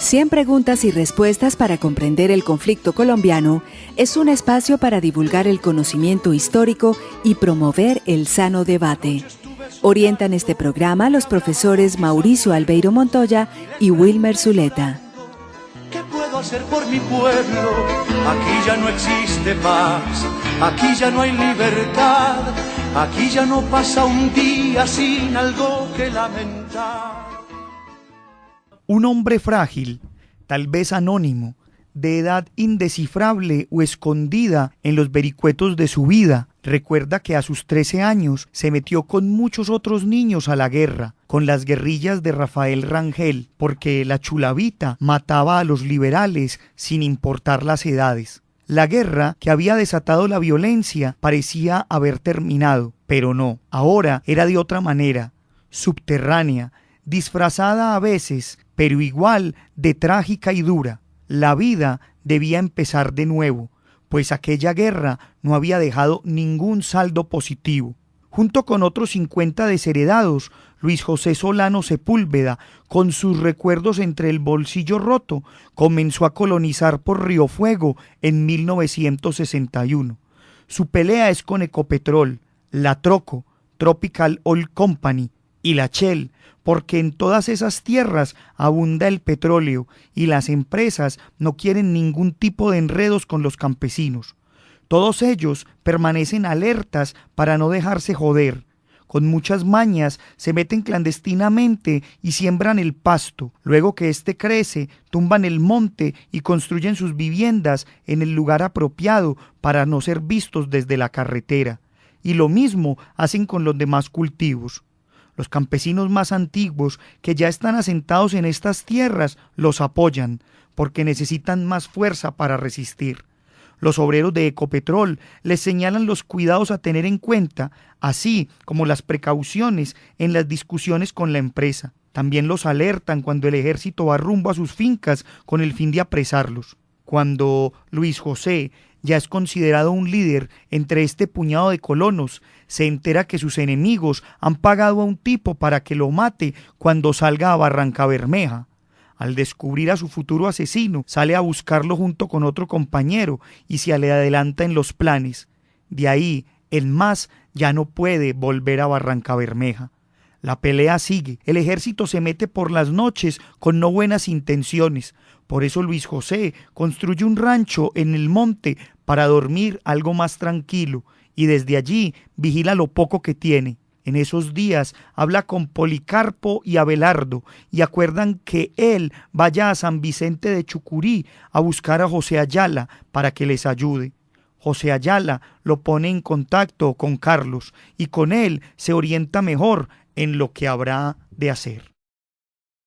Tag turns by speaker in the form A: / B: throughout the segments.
A: 100 preguntas y respuestas para comprender el conflicto colombiano es un espacio para divulgar el conocimiento histórico y promover el sano debate. Orientan este programa los profesores Mauricio Albeiro Montoya y Wilmer Zuleta.
B: ¿Qué puedo hacer por mi pueblo? Aquí ya no existe paz, aquí ya no hay libertad, aquí ya no pasa un día sin algo que lamentar.
C: Un hombre frágil, tal vez anónimo, de edad indescifrable o escondida en los vericuetos de su vida, recuerda que a sus 13 años se metió con muchos otros niños a la guerra, con las guerrillas de Rafael Rangel, porque la chulavita mataba a los liberales sin importar las edades. La guerra que había desatado la violencia parecía haber terminado, pero no, ahora era de otra manera, subterránea, disfrazada a veces, pero igual de trágica y dura. La vida debía empezar de nuevo, pues aquella guerra no había dejado ningún saldo positivo. Junto con otros 50 desheredados, Luis José Solano Sepúlveda, con sus recuerdos entre el bolsillo roto, comenzó a colonizar por Río Fuego en 1961. Su pelea es con Ecopetrol, la Troco, Tropical Oil Company y la Shell, porque en todas esas tierras abunda el petróleo y las empresas no quieren ningún tipo de enredos con los campesinos. Todos ellos permanecen alertas para no dejarse joder. Con muchas mañas se meten clandestinamente y siembran el pasto. Luego que éste crece, tumban el monte y construyen sus viviendas en el lugar apropiado para no ser vistos desde la carretera. Y lo mismo hacen con los demás cultivos. Los campesinos más antiguos que ya están asentados en estas tierras los apoyan porque necesitan más fuerza para resistir. Los obreros de Ecopetrol les señalan los cuidados a tener en cuenta, así como las precauciones en las discusiones con la empresa. También los alertan cuando el ejército va rumbo a sus fincas con el fin de apresarlos. Cuando Luis José ya es considerado un líder entre este puñado de colonos, se entera que sus enemigos han pagado a un tipo para que lo mate cuando salga a Barrancabermeja. Al descubrir a su futuro asesino, sale a buscarlo junto con otro compañero y se le adelanta en los planes. De ahí, en más, ya no puede volver a Barrancabermeja. La pelea sigue, el ejército se mete por las noches con no buenas intenciones. Por eso Luis José construye un rancho en el monte para dormir algo más tranquilo y desde allí vigila lo poco que tiene. En esos días habla con Policarpo y Abelardo y acuerdan que él vaya a San Vicente de Chucurí a buscar a José Ayala para que les ayude. José Ayala lo pone en contacto con Carlos y con él se orienta mejor en lo que habrá de hacer.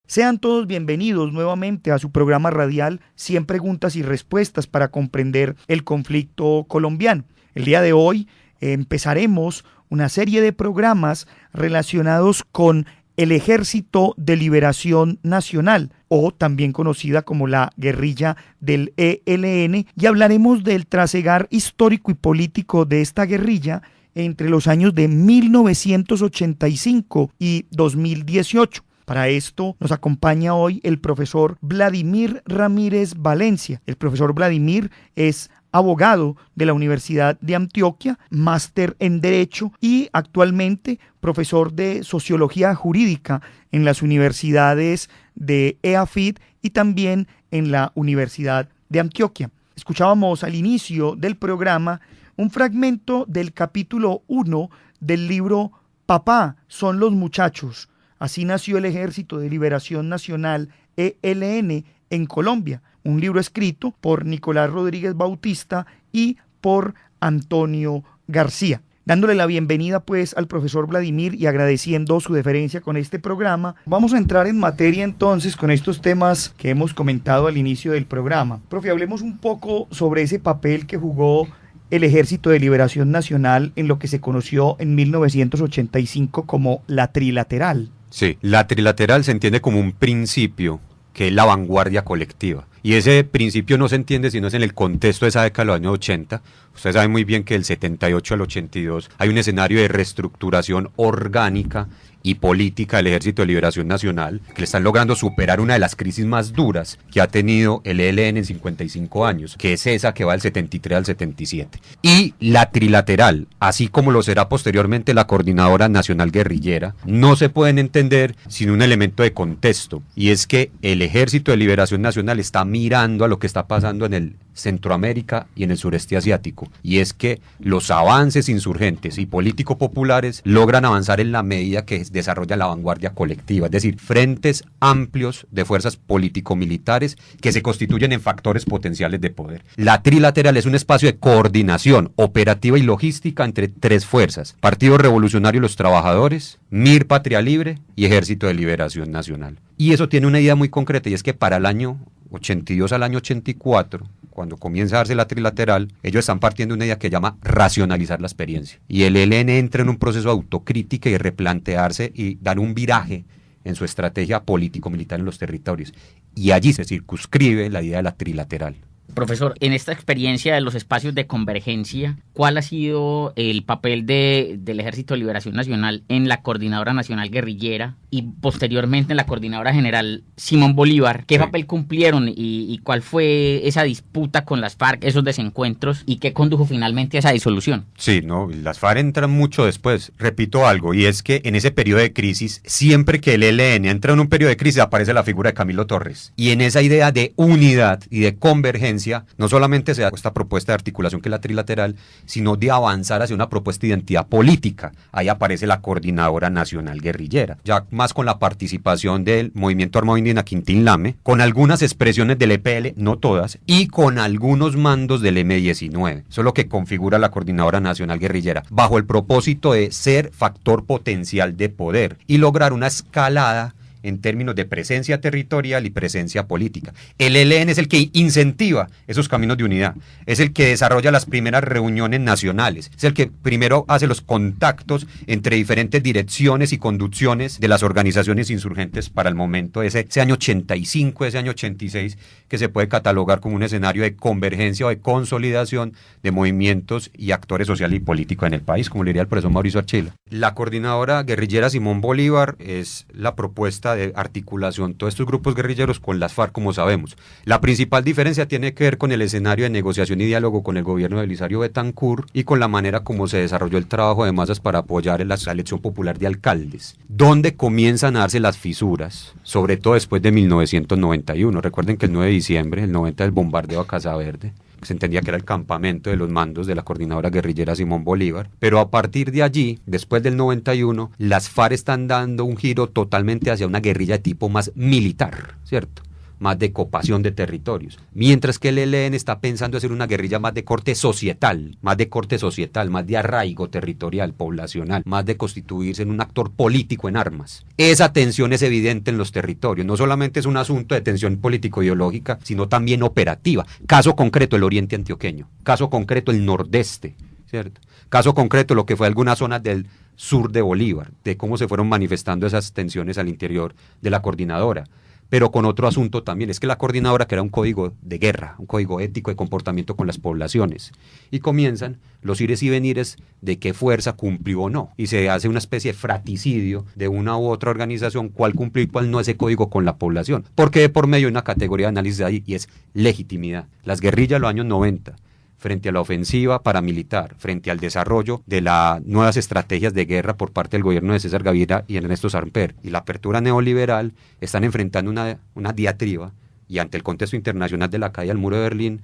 C: Sean todos bienvenidos nuevamente a su programa radial 100 preguntas y respuestas para comprender el conflicto colombiano. El día de hoy empezaremos una serie de programas relacionados con el Ejército de Liberación Nacional, o también conocida como la guerrilla del ELN, y hablaremos del trasegar histórico y político de esta guerrilla entre los años de 1985 y 2018. Para esto nos acompaña hoy el profesor Vladimir Ramírez Valencia. El profesor Vladimir es abogado de la Universidad de Antioquia, máster en Derecho y actualmente profesor de Sociología Jurídica en las universidades de EAFIT y también en la Universidad de Antioquia. Escuchábamos al inicio del programa un fragmento del capítulo 1 del libro Papá, son los muchachos. Así nació el Ejército de Liberación Nacional, ELN, en Colombia, un libro escrito por Nicolás Rodríguez Bautista y por Antonio García. Dándole la bienvenida pues al profesor Vladimir y agradeciendo su deferencia con este programa, vamos a entrar en materia entonces con estos temas que hemos comentado al inicio del programa. Profe, hablemos un poco sobre ese papel que jugó el Ejército de Liberación Nacional en lo que se conoció en 1985 como la trilateral.
D: Sí, la trilateral se entiende como un principio, que es la vanguardia colectiva. Y ese principio no se entiende sino es en el contexto de esa década de los años 80. Ustedes saben muy bien que del 78 al 82 hay un escenario de reestructuración orgánica y política del Ejército de Liberación Nacional, que le están logrando superar una de las crisis más duras que ha tenido el ELN en 55 años, que es esa que va del 73 al 77. Y la trilateral, así como lo será posteriormente la Coordinadora Nacional Guerrillera, no se pueden entender sin un elemento de contexto, y es que el Ejército de Liberación Nacional está mirando a lo que está pasando en el Centroamérica y en el sureste asiático, y es que los avances insurgentes y político-populares logran avanzar en la medida que desarrolla la vanguardia colectiva, es decir, frentes amplios de fuerzas político-militares que se constituyen en factores potenciales de poder. La trilateral es un espacio de coordinación operativa y logística entre tres fuerzas: Partido Revolucionario de los Trabajadores, MIR Patria Libre y Ejército de Liberación Nacional. Y eso tiene una idea muy concreta, y es que para el año 82 al año 84, cuando comienza a darse la trilateral, ellos están partiendo de una idea que llama racionalizar la experiencia. Y el ELN entra en un proceso de autocrítica y replantearse y dar un viraje en su estrategia político-militar en los territorios. Y allí se circunscribe la idea de la trilateral.
E: Profesor, en esta experiencia de los espacios de convergencia, ¿cuál ha sido el papel del Ejército de Liberación Nacional en la Coordinadora Nacional Guerrillera y posteriormente en la Coordinadora General Simón Bolívar? ¿Qué papel cumplieron y cuál fue esa disputa con las FARC, esos desencuentros, y qué condujo finalmente a esa disolución?
D: Sí, no, las FARC entran mucho después. Repito algo, y es que en ese periodo de crisis, siempre que el ELN entra en un periodo de crisis, aparece la figura de Camilo Torres. Y en esa idea de unidad y de convergencia, no solamente se da esta propuesta de articulación que es la trilateral, sino de avanzar hacia una propuesta de identidad política. Ahí aparece la Coordinadora Nacional Guerrillera, ya más con la participación del Movimiento Armado Indígena Quintín Lame, con algunas expresiones del EPL, no todas, y con algunos mandos del M-19. Eso es lo que configura la Coordinadora Nacional Guerrillera, bajo el propósito de ser factor potencial de poder y lograr una escalada en términos de presencia territorial y presencia política. El ELN es el que incentiva esos caminos de unidad, es el que desarrolla las primeras reuniones nacionales, es el que primero hace los contactos entre diferentes direcciones y conducciones de las organizaciones insurgentes para el momento, ese año 85, ese año 86, que se puede catalogar como un escenario de convergencia o de consolidación de movimientos y actores sociales y políticos en el país, como le diría el profesor Mauricio Archila. La Coordinadora Guerrillera Simón Bolívar es la propuesta de articulación de todos estos grupos guerrilleros con las FARC, como sabemos. La principal diferencia tiene que ver con el escenario de negociación y diálogo con el gobierno de Belisario Betancur y con la manera como se desarrolló el trabajo de masas para apoyar en la elección popular de alcaldes, donde comienzan a darse las fisuras, sobre todo después de 1991. Recuerden que el 9 de diciembre, el 90, del bombardeo a Casa Verde, se entendía que era el campamento de los mandos de la Coordinadora Guerrillera Simón Bolívar, pero a partir de allí, después del 91, las FARC están dando un giro totalmente hacia una guerrilla de tipo más militar, ¿cierto? Más de cooptación de territorios, mientras que el ELN está pensando hacer una guerrilla más de corte societal, más de arraigo territorial, poblacional, más de constituirse en un actor político en armas. Esa tensión es evidente en los territorios, no solamente es un asunto de tensión político-ideológica, sino también operativa. Caso concreto, el oriente antioqueño, caso concreto, el nordeste, ¿cierto? Caso concreto, lo que fue algunas zonas del sur de Bolívar, de cómo se fueron manifestando esas tensiones al interior de la coordinadora. Pero con otro asunto también, es que la coordinadora crea un código de guerra, un código ético de comportamiento con las poblaciones, y comienzan los ires y venires de qué fuerza cumplió o no, y se hace una especie de fraticidio de una u otra organización, cuál cumplió y cuál no ese código con la población, porque por medio de una categoría de análisis ahí, y es legitimidad. Las guerrillas de los años 90, frente a la ofensiva paramilitar, frente al desarrollo de las nuevas estrategias de guerra por parte del gobierno de César Gaviria y Ernesto Samper, y la apertura neoliberal, están enfrentando una diatriba, y ante el contexto internacional de la caída del muro de Berlín,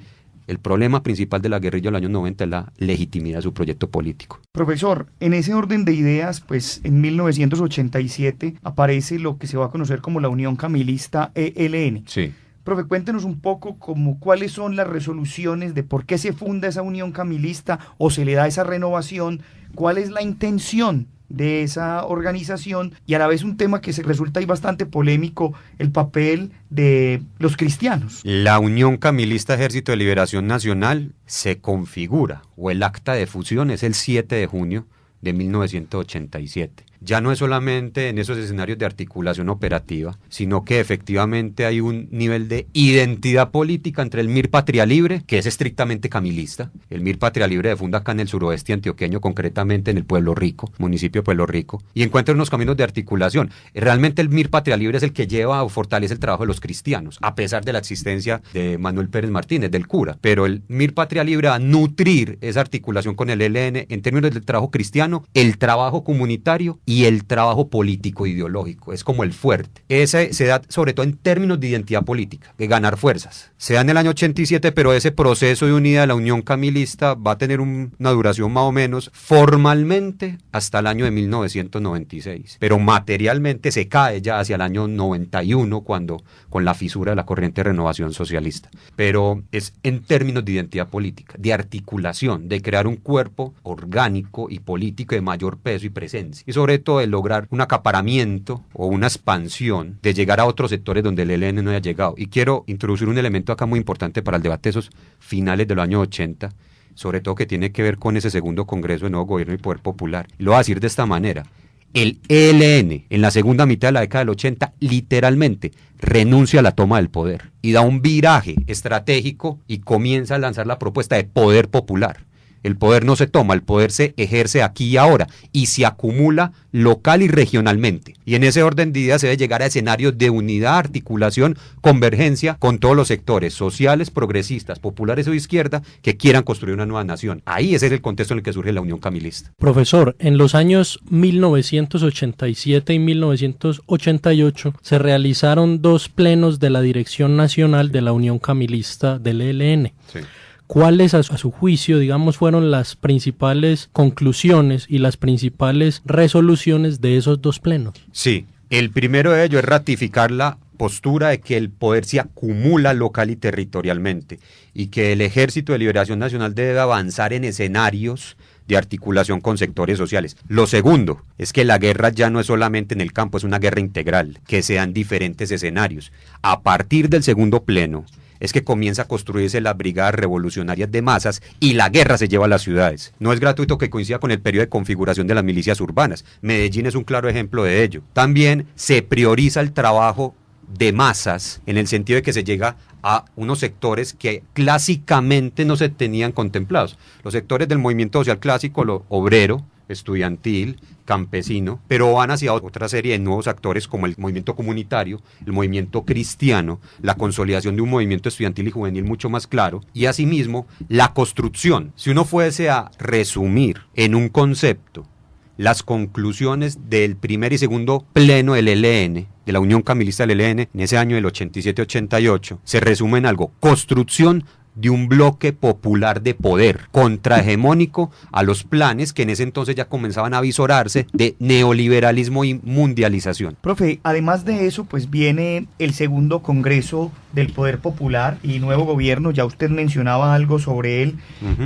D: el problema principal de la guerrilla de los años 90 es la legitimidad de su proyecto político.
C: Profesor, en ese orden de ideas, pues en 1987 aparece lo que se va a conocer como la Unión Camilista ELN.
D: Sí.
C: Profe, cuéntenos un poco cuáles son las resoluciones de por qué se funda esa unión camilista o se le da esa renovación, cuál es la intención de esa organización, y a la vez un tema que se resulta ahí bastante polémico, el papel de los cristianos.
D: La Unión Camilista Ejército de Liberación Nacional se configura, o el acta de fusión es el 7 de junio de 1987. ya no es solamente en esos escenarios de articulación operativa, sino que efectivamente hay un nivel de identidad política entre el MIR Patria Libre, que es estrictamente camilista, el MIR Patria Libre de funda acá en el suroeste antioqueño, concretamente en el Pueblo Rico, municipio de Pueblo Rico, y encuentra unos caminos de articulación. Realmente el MIR Patria Libre es el que lleva o fortalece el trabajo de los cristianos, a pesar de la existencia de Manuel Pérez Martínez, del cura, pero el MIR Patria Libre va a nutrir esa articulación con el ELN en términos del trabajo cristiano, el trabajo comunitario y el trabajo político ideológico, es como el fuerte. Ese se da sobre todo en términos de identidad política, de ganar fuerzas. Se da en el año 87, pero ese proceso de unidad de la Unión Camilista va a tener una duración más o menos formalmente hasta el año de 1996, pero materialmente se cae ya hacia el año 91 cuando con la fisura de la corriente de renovación socialista. Pero es en términos de identidad política, de articulación, de crear un cuerpo orgánico y político de mayor peso y presencia, y sobre todo de lograr un acaparamiento o una expansión, de llegar a otros sectores donde el ELN no haya llegado. Y quiero introducir un elemento acá muy importante para el debate de esos finales de los años 80, sobre todo que tiene que ver con ese segundo Congreso de Nuevo Gobierno y Poder Popular. Y lo voy a decir de esta manera: el ELN en la segunda mitad de la década del 80 literalmente renuncia a la toma del poder y da un viraje estratégico y comienza a lanzar la propuesta de poder popular. El poder no se toma, el poder se ejerce aquí y ahora y se acumula local y regionalmente. Y en ese orden de ideas se debe llegar a escenarios de unidad, articulación, convergencia con todos los sectores sociales, progresistas, populares o de izquierda que quieran construir una nueva nación. Ahí ese es el contexto en el que surge la Unión Camilista.
F: Profesor, en los años 1987 y 1988 se realizaron 2 plenos de la Dirección Nacional de la Unión Camilista del ELN.
D: Sí.
F: ¿Cuáles, a su juicio, digamos, fueron las principales conclusiones y las principales resoluciones de esos 2 plenos?
D: Sí, el primero de ellos es ratificar la postura de que el poder se acumula local y territorialmente y que el Ejército de Liberación Nacional debe avanzar en escenarios de articulación con sectores sociales. Lo segundo es que la guerra ya no es solamente en el campo, es una guerra integral, que se dan diferentes escenarios. A partir del segundo pleno, es que comienza a construirse las brigadas revolucionarias de masas y la guerra se lleva a las ciudades. No es gratuito que coincida con el periodo de configuración de las milicias urbanas. Medellín es un claro ejemplo de ello. También se prioriza el trabajo de masas en el sentido de que se llega a unos sectores que clásicamente no se tenían contemplados. Los sectores del movimiento social clásico, lo obrero, estudiantil, campesino, pero van hacia otra serie de nuevos actores como el movimiento comunitario, el movimiento cristiano, la consolidación de un movimiento estudiantil y juvenil mucho más claro, y asimismo la construcción. Si uno fuese a resumir en un concepto las conclusiones del primer y segundo pleno del ELN, de la Unión Camilista del ELN, en ese año del 87-88, se resume en algo: construcción de un bloque popular de poder contrahegemónico a los planes que en ese entonces ya comenzaban a visorarse de neoliberalismo y mundialización.
C: Profe, además de eso, pues viene el segundo Congreso del Poder Popular y Nuevo Gobierno, ya usted mencionaba algo sobre él.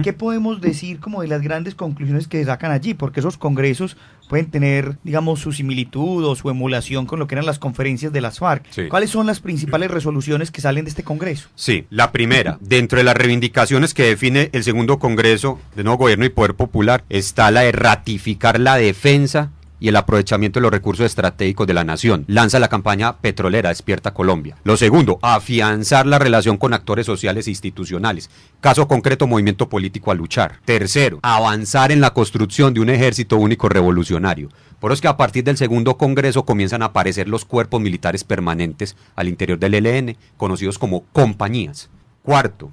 C: ¿Qué podemos decir como de las grandes conclusiones que se sacan allí? Porque esos congresos pueden tener, digamos, su similitud o su emulación con lo que eran las conferencias de las FARC.
D: Sí.
C: ¿Cuáles son las principales resoluciones que salen de este Congreso?
D: Sí, la primera, dentro de las reivindicaciones que define el segundo Congreso de Nuevo Gobierno y Poder Popular, está la de ratificar la defensa y el aprovechamiento de los recursos estratégicos de la nación. Lanza la campaña petrolera Despierta Colombia. Lo segundo, afianzar la relación con actores sociales e institucionales. Caso concreto, movimiento político a luchar. Tercero, avanzar en la construcción de un ejército único revolucionario. Por eso es que a partir del segundo Congreso comienzan a aparecer los cuerpos militares permanentes al interior del ELN, conocidos como compañías. Cuarto,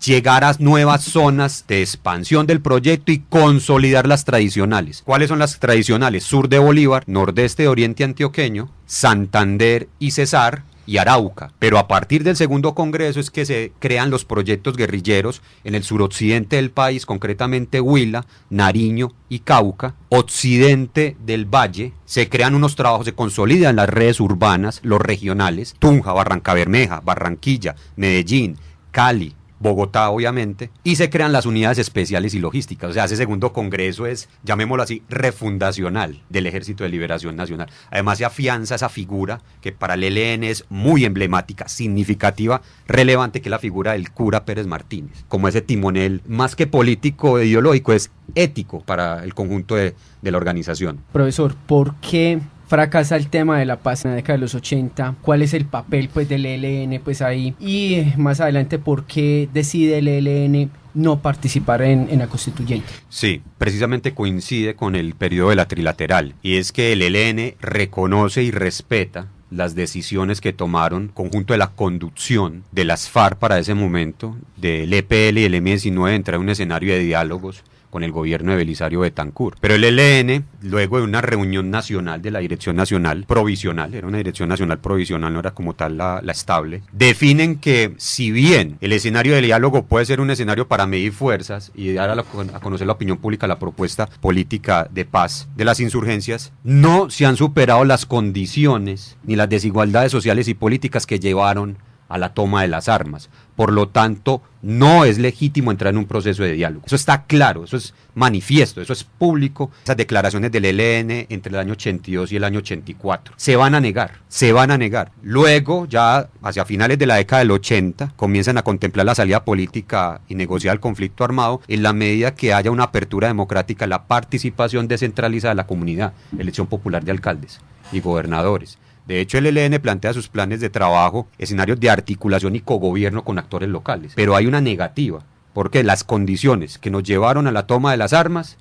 D: llegar a nuevas zonas de expansión del proyecto y consolidar las tradicionales. ¿Cuáles son las tradicionales? Sur de Bolívar, nordeste de Oriente Antioqueño, Santander y Cesar y Arauca. Pero a partir del segundo Congreso es que se crean los proyectos guerrilleros en el suroccidente del país, concretamente Huila, Nariño y Cauca. Occidente del Valle, se crean unos trabajos, se consolidan las redes urbanas, los regionales, Tunja, Barrancabermeja, Barranquilla, Medellín, Cali, Bogotá obviamente, y se crean las unidades especiales y logísticas. O sea, ese segundo congreso es, llamémoslo así, refundacional del Ejército de Liberación Nacional. Además se afianza esa figura que para el ELN es muy emblemática, significativa, relevante, que es la figura del cura Pérez Martínez, como ese timonel más que político e ideológico, es ético para el conjunto de la organización.
G: Profesor, ¿por qué fracasa el tema de la paz en la década de los 80? ¿Cuál es el papel pues del ELN pues ahí? Y más adelante, ¿por qué decide el ELN no participar en la constituyente?
D: Sí, precisamente coincide con el periodo de la trilateral, y es que el ELN reconoce y respeta las decisiones que tomaron conjunto de la conducción de las FARC para ese momento, del EPL y el M-19, entrar en un escenario de diálogos con el gobierno de Belisario Betancur. Pero el ELN, luego de una reunión nacional de la Dirección Nacional Provisional, era una Dirección Nacional Provisional, no era como tal la estable, definen que si bien el escenario de diálogo puede ser un escenario para medir fuerzas y dar a conocer la opinión pública la propuesta política de paz de las insurgencias, no se han superado las condiciones ni las desigualdades sociales y políticas que llevaron a la toma de las armas. Por lo tanto, no es legítimo entrar en un proceso de diálogo. Eso está claro, eso es manifiesto, eso es público. Esas declaraciones del ELN entre el año 82 y el año 84 se van a negar. Luego, ya hacia finales de la década del 80, comienzan a contemplar la salida política y negociar el conflicto armado en la medida que haya una apertura democrática, la participación descentralizada de la comunidad, elección popular de alcaldes y gobernadores. De hecho, el ELN plantea sus planes de trabajo, escenarios de articulación y cogobierno con actores locales. Pero hay una negativa, porque las condiciones que nos llevaron a la toma de las armas,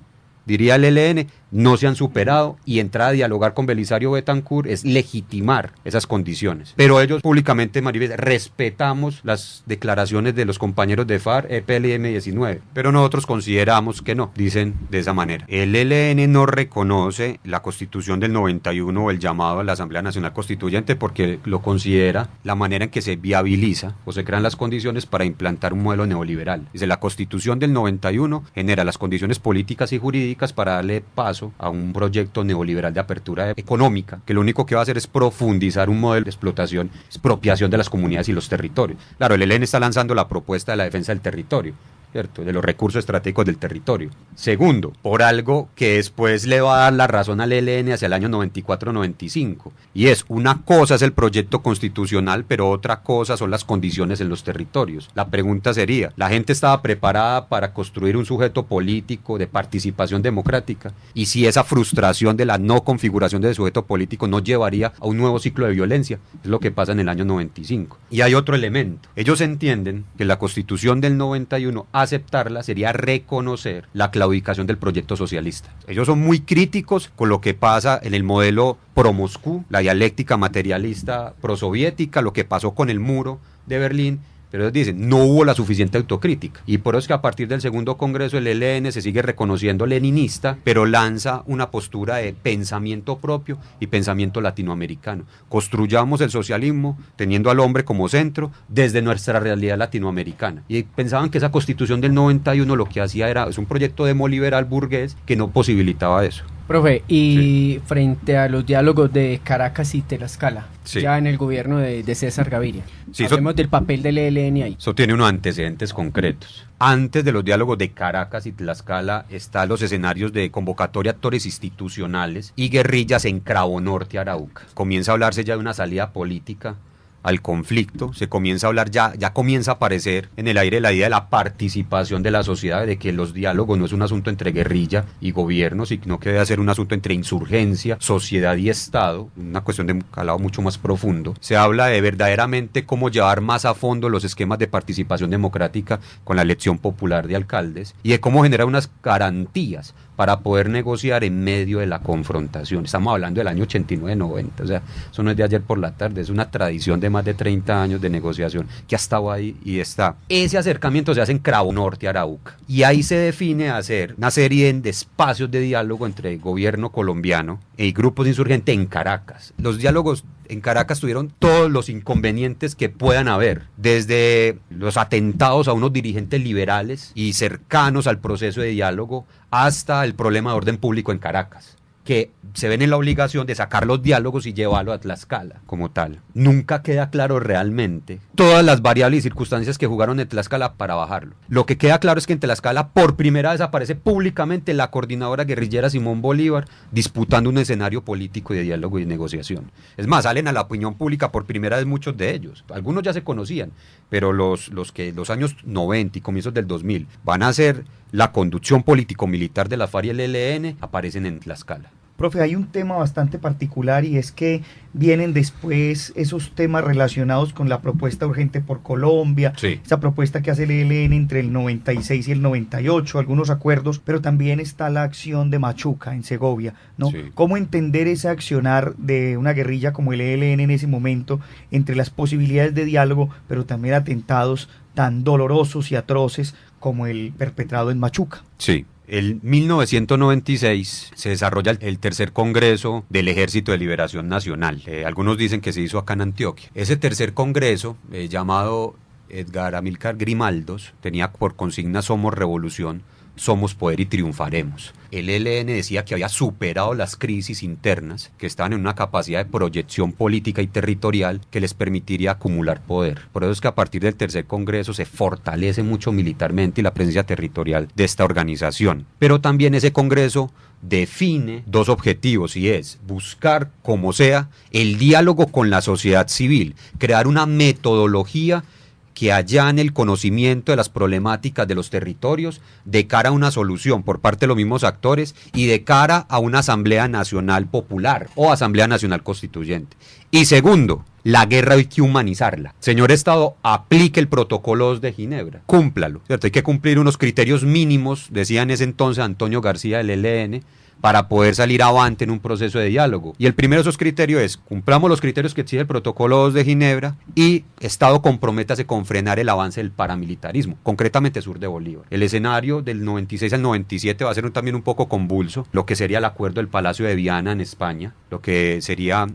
D: diría el ELN, no se han superado, y entrar a dialogar con Belisario Betancur es legitimar esas condiciones. Pero ellos públicamente manifiestan, respetamos las declaraciones de los compañeros de FARC, EPL y M-19, pero nosotros consideramos que no, dicen de esa manera. El ELN no reconoce la Constitución del 91 o el llamado a la Asamblea Nacional Constituyente porque lo considera la manera en que se viabiliza o se crean las condiciones para implantar un modelo neoliberal. Dice, la Constitución del 91 genera las condiciones políticas y jurídicas para darle paso a un proyecto neoliberal de apertura económica, que lo único que va a hacer es profundizar un modelo de explotación, expropiación de las comunidades y los territorios. Claro, el ELN está lanzando la propuesta de la defensa del territorio, ¿cierto?, de los recursos estratégicos del territorio. Segundo, por algo que después le va a dar la razón al ELN hacia el año 94-95, y es, una cosa es el proyecto constitucional, pero otra cosa son las condiciones en los territorios. La pregunta sería, ¿la gente estaba preparada para construir un sujeto político de participación democrática? Y si esa frustración de la no configuración del sujeto político no llevaría a un nuevo ciclo de violencia, es lo que pasa en el año 95. Y hay otro elemento, ellos entienden que la Constitución del 91, aceptarla sería reconocer la claudicación del proyecto socialista. Ellos son muy críticos con lo que pasa en el modelo pro-Moscú, la dialéctica materialista prosoviética, lo que pasó con el muro de Berlín, pero ellos dicen, no hubo la suficiente autocrítica, y por eso es que a partir del segundo congreso el ELN se sigue reconociendo leninista, pero lanza una postura de pensamiento propio y pensamiento latinoamericano. Construyamos el socialismo teniendo al hombre como centro desde nuestra realidad latinoamericana, y pensaban que esa Constitución del 91 lo que hacía es un proyecto demoliberal burgués que no posibilitaba eso.
G: Profe, y frente a los diálogos de Caracas y Tlaxcala, ya en el gobierno de César Gaviria, hablemos del papel del ELN ahí.
D: Eso tiene unos antecedentes concretos. Antes de los diálogos de Caracas y Tlaxcala están los escenarios de convocatoria a actores institucionales y guerrillas en Cravo Norte, Arauca. Comienza a hablarse ya de una salida política al conflicto, se comienza a hablar, ya comienza a aparecer en el aire la idea de la participación de la sociedad, de que los diálogos no es un asunto entre guerrilla y gobierno, sino que debe ser un asunto entre insurgencia, sociedad y Estado, una cuestión de calado mucho más profundo. Se habla de verdaderamente cómo llevar más a fondo los esquemas de participación democrática con la elección popular de alcaldes y de cómo generar unas garantías para poder negociar en medio de la confrontación. Estamos hablando del año 89-90, o sea, eso no es de ayer por la tarde, es una tradición de más de 30 años de negociación que ha estado ahí y está. Ese acercamiento se hace en Cravo Norte, Arauca, y ahí se define hacer una serie de espacios de diálogo entre el gobierno colombiano y grupos insurgentes en Caracas. Los diálogos en Caracas tuvieron todos los inconvenientes que puedan haber, desde los atentados a unos dirigentes liberales y cercanos al proceso de diálogo, hasta el problema de orden público en Caracas. que se ven en la obligación de sacar los diálogos y llevarlo a Tlaxcala como tal. Nunca queda claro realmente todas las variables y circunstancias que jugaron en Tlaxcala para bajarlo. Lo que queda claro es que en Tlaxcala por primera vez aparece públicamente la coordinadora guerrillera Simón Bolívar disputando un escenario político de diálogo y negociación. Es más, salen a la opinión pública por primera vez muchos de ellos. Algunos ya se conocían, pero los que los años 90 y comienzos del 2000 van a ser la conducción político-militar de la FARC y el ELN, aparecen en Tlaxcala.
C: Profe, hay un tema bastante particular y es que vienen después esos temas relacionados con la propuesta urgente por Colombia,
D: sí,
C: esa propuesta que hace el ELN entre el 96 y el 98, algunos acuerdos, pero también está la acción de Machuca en Segovia, ¿no?
D: Sí.
C: ¿Cómo entender ese accionar de una guerrilla como el ELN en ese momento entre las posibilidades de diálogo, pero también atentados tan dolorosos y atroces como el perpetrado en Machuca?
D: Sí. En 1996 se desarrolla el tercer congreso del Ejército de Liberación Nacional. Algunos dicen que se hizo acá en Antioquia. Ese tercer congreso, llamado Edgar Amílcar Grimaldos, tenía por consigna Somos Revolución, somos poder y triunfaremos. El ELN decía que había superado las crisis internas, que estaban en una capacidad de proyección política y territorial que les permitiría acumular poder. Por eso es que a partir del tercer congreso se fortalece mucho militarmente la presencia territorial de esta organización. Pero también ese congreso define dos objetivos y es buscar, como sea, el diálogo con la sociedad civil, crear una metodología que allane el conocimiento de las problemáticas de los territorios de cara a una solución por parte de los mismos actores y de cara a una Asamblea Nacional Popular o Asamblea Nacional Constituyente. Y segundo, la guerra hay que humanizarla. Señor Estado, aplique el protocolo 2 de Ginebra, cúmplalo, ¿cierto? Hay que cumplir unos criterios mínimos, decía en ese entonces Antonio García del ELN, para poder salir avante en un proceso de diálogo. Y el primero de esos criterios es, cumplamos los criterios que exige el protocolo 2 de Ginebra y Estado comprométase con frenar el avance del paramilitarismo, concretamente sur de Bolívar. El escenario del 96 al 97 va a ser también un poco convulso, lo que sería el acuerdo del Palacio de Viana en España, lo que sería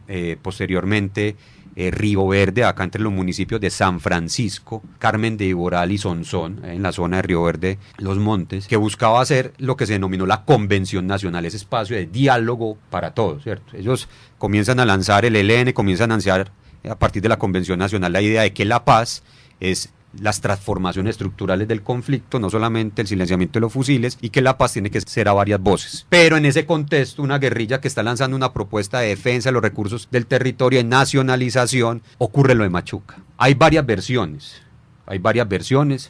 D: posteriormente Río Verde, acá entre los municipios de San Francisco, Carmen de Iboral y Sonsón, en la zona de Río Verde, Los Montes, que buscaba hacer lo que se denominó la Convención Nacional, ese espacio de diálogo para todos, ¿cierto? Ellos comienzan a lanzar, el ELN comienza a lanzar a partir de la Convención Nacional la idea de que la paz es las transformaciones estructurales del conflicto, no solamente el silenciamiento de los fusiles, y que la paz tiene que ser a varias voces. Pero en ese contexto, una guerrilla que está lanzando una propuesta de defensa de los recursos del territorio, de nacionalización, ocurre lo de Machuca. Hay varias versiones.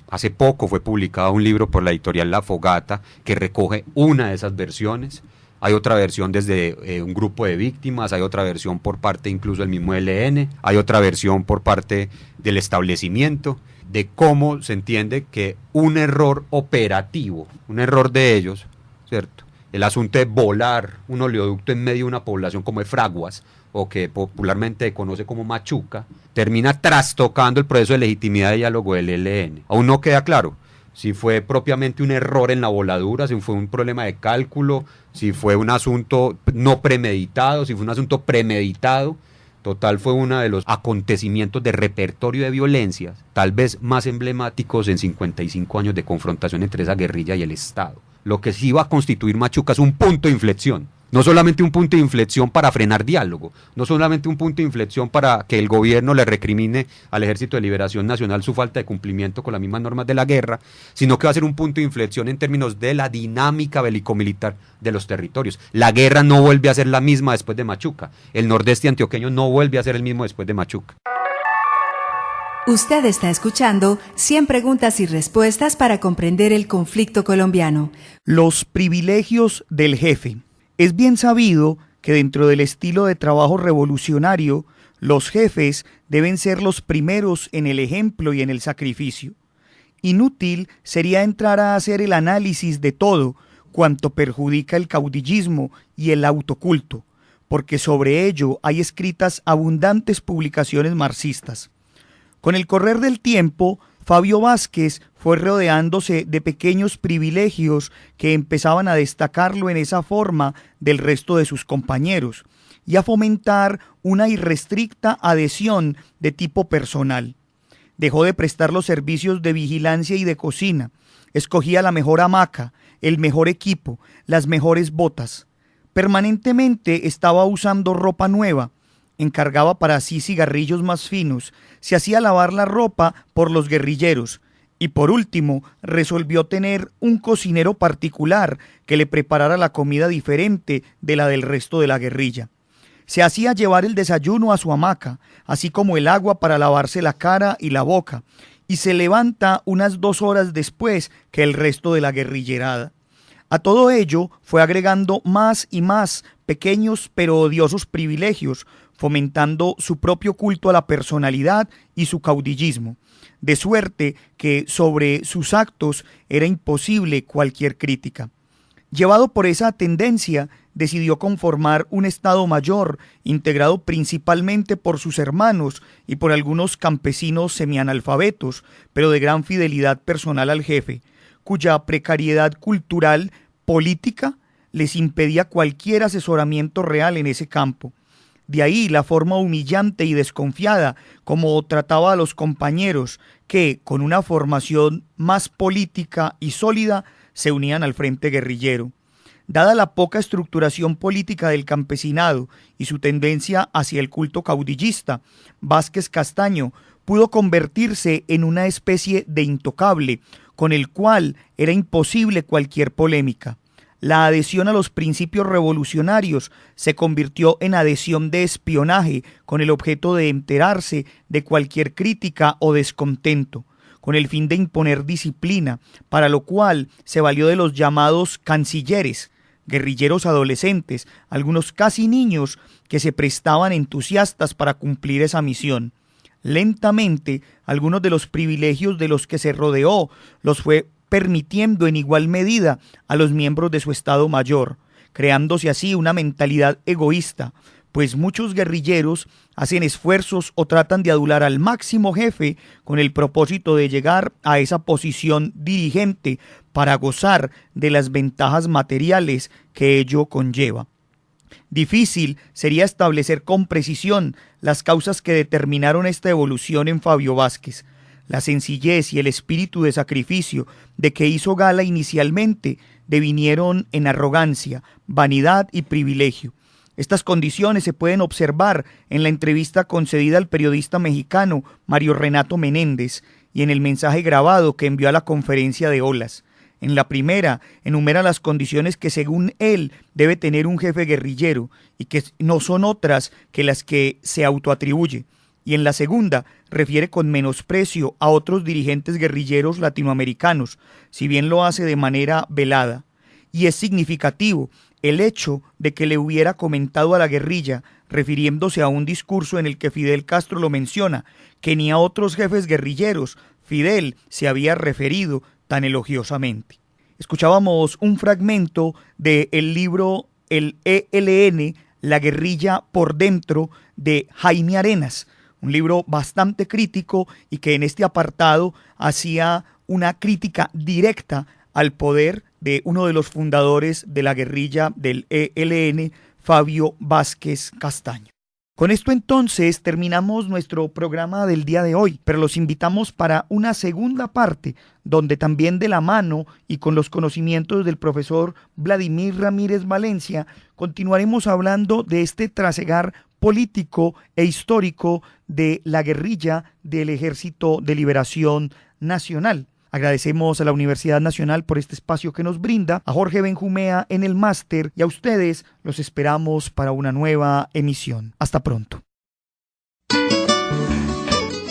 D: Hace poco fue publicado un libro por la editorial La Fogata que recoge una de esas versiones. Hay otra versión desde un grupo de víctimas, hay otra versión por parte incluso del mismo ELN, hay otra versión por parte del establecimiento, de cómo se entiende que un error operativo, un error de ellos, ¿cierto? El asunto de volar un oleoducto en medio de una población como de Fraguas, o que popularmente se conoce como Machuca, termina trastocando el proceso de legitimidad de diálogo del ELN. Aún no queda claro si fue propiamente un error en la voladura, si fue un problema de cálculo, si fue un asunto no premeditado, si fue un asunto premeditado. Total, fue uno de los acontecimientos de repertorio de violencias, tal vez más emblemáticos en 55 años de confrontación entre esa guerrilla y el Estado. Lo que sí va a constituir Machuca es un punto de inflexión. No solamente un punto de inflexión para frenar diálogo, no solamente un punto de inflexión para que el gobierno le recrimine al Ejército de Liberación Nacional su falta de cumplimiento con las mismas normas de la guerra, sino que va a ser un punto de inflexión en términos de la dinámica bélico-militar de los territorios. La guerra no vuelve a ser la misma después de Machuca. El nordeste antioqueño no vuelve a ser el mismo después de Machuca.
A: Usted está escuchando 100 preguntas y respuestas para comprender el conflicto colombiano.
C: Los privilegios del jefe. Es bien sabido que dentro del estilo de trabajo revolucionario, los jefes deben ser los primeros en el ejemplo y en el sacrificio. Inútil sería entrar a hacer el análisis de todo cuanto perjudica el caudillismo y el autoculto, porque sobre ello hay escritas abundantes publicaciones marxistas. Con el correr del tiempo, Fabio Vázquez fue rodeándose de pequeños privilegios que empezaban a destacarlo en esa forma del resto de sus compañeros y a fomentar una irrestricta adhesión de tipo personal. Dejó de prestar los servicios de vigilancia y de cocina, escogía la mejor hamaca, el mejor equipo, las mejores botas. Permanentemente estaba usando ropa nueva, encargaba para sí cigarrillos más finos, se hacía lavar la ropa por los guerrilleros y por último resolvió tener un cocinero particular que le preparara la comida diferente de la del resto de la guerrilla. Se hacía llevar el desayuno a su hamaca, así como el agua para lavarse la cara y la boca, y se levanta unas 2 horas después que el resto de la guerrillerada. A todo ello fue agregando más y más pequeños pero odiosos privilegios, fomentando su propio culto a la personalidad y su caudillismo, de suerte que sobre sus actos era imposible cualquier crítica. Llevado por esa tendencia, decidió conformar un Estado Mayor integrado principalmente por sus hermanos y por algunos campesinos semianalfabetos, pero de gran fidelidad personal al jefe, cuya precariedad cultural, política, les impedía cualquier asesoramiento real en ese campo. De ahí la forma humillante y desconfiada como trataba a los compañeros que, con una formación más política y sólida, se unían al frente guerrillero. Dada la poca estructuración política del campesinado y su tendencia hacia el culto caudillista, Vázquez Castaño pudo convertirse en una especie de intocable, con el cual era imposible cualquier polémica. La adhesión a los principios revolucionarios se convirtió en adhesión de espionaje con el objeto de enterarse de cualquier crítica o descontento, con el fin de imponer disciplina, para lo cual se valió de los llamados cancilleres, guerrilleros adolescentes, algunos casi niños, que se prestaban entusiastas para cumplir esa misión. Lentamente, algunos de los privilegios de los que se rodeó los fue permitiendo en igual medida a los miembros de su Estado Mayor, creándose así una mentalidad egoísta, pues muchos guerrilleros hacen esfuerzos o tratan de adular al máximo jefe con el propósito de llegar a esa posición dirigente para gozar de las ventajas materiales que ello conlleva. Difícil sería establecer con precisión las causas que determinaron esta evolución en Fabio Vázquez. La sencillez y el espíritu de sacrificio de que hizo gala inicialmente devinieron en arrogancia, vanidad y privilegio. Estas condiciones se pueden observar en la entrevista concedida al periodista mexicano Mario Renato Menéndez y en el mensaje grabado que envió a la conferencia de Olas. En la primera, enumera las condiciones que según él debe tener un jefe guerrillero y que no son otras que las que se autoatribuye. Y en la segunda, refiere con menosprecio a otros dirigentes guerrilleros latinoamericanos, si bien lo hace de manera velada. Y es significativo el hecho de que le hubiera comentado a la guerrilla, refiriéndose a un discurso en el que Fidel Castro lo menciona, que ni a otros jefes guerrilleros Fidel se había referido tan elogiosamente. Escuchábamos un fragmento del libro El ELN, La guerrilla por dentro, de Jaime Arenas, un libro bastante crítico y que en este apartado hacía una crítica directa al poder de uno de los fundadores de la guerrilla del ELN, Fabio Vázquez Castaño. Con esto entonces terminamos nuestro programa del día de hoy, pero los invitamos para una segunda parte, donde también de la mano y con los conocimientos del profesor Vladimir Ramírez Valencia, continuaremos hablando de este trasegar político e histórico de la guerrilla del Ejército de Liberación Nacional. Agradecemos a la Universidad Nacional por este espacio que nos brinda, a Jorge Benjumea en el máster y a ustedes los esperamos para una nueva emisión. Hasta pronto.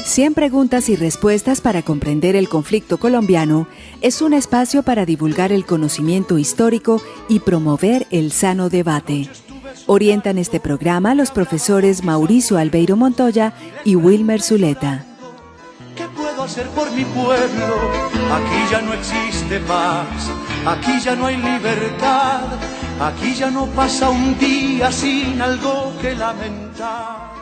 A: 100 preguntas y respuestas para comprender el conflicto colombiano es un espacio para divulgar el conocimiento histórico y promover el sano debate. Orientan este programa los profesores Mauricio Albeiro Montoya y Wilmer Zuleta.
B: ¿Qué puedo hacer por mi pueblo? Aquí ya no existe paz, aquí ya no hay libertad, aquí ya no pasa un día sin algo que lamentar.